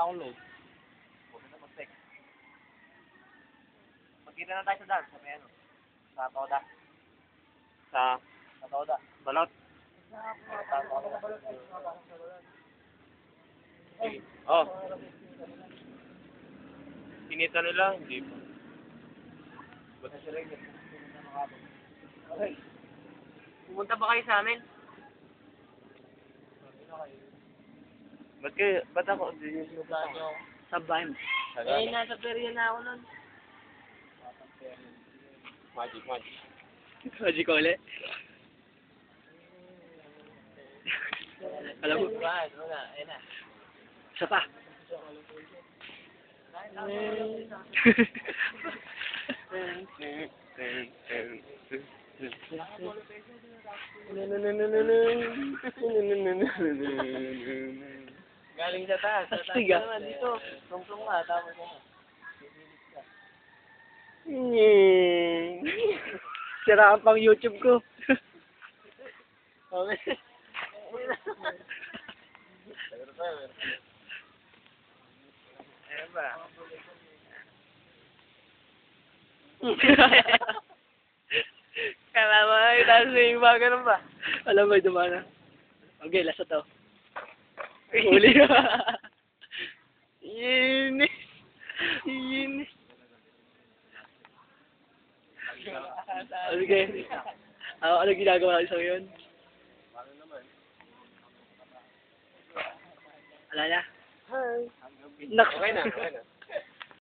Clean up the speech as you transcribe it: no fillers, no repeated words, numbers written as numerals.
Download. Huwag na mag-text. Magkita na tayo sa dance. Sa may ano? Sa Toda. Sa Toda. Balot. Sa Toda. Oh. Kinita nila? Hindi pa. Ba't na sila yun? Okay. Pumunta ba kayo sa amin? Ba't ako? Sa Vime. Nasa perya na ako nun. Magic. Magic ulit. Alam mo? Isa pa. Galing sa taas. Astig ah. Naman dito. Tungtong ka. Tapos ka. Sira ang pang YouTube ko. Okay. Ayan ba? Kala mo, itaas na yung mga ganun ba? Alam mo, dumana. Okay, last na to. Huli ka. Inis. Okay. Ano ginagawa ko sa ngayon? Wala na. Hi. Nak. Okay na.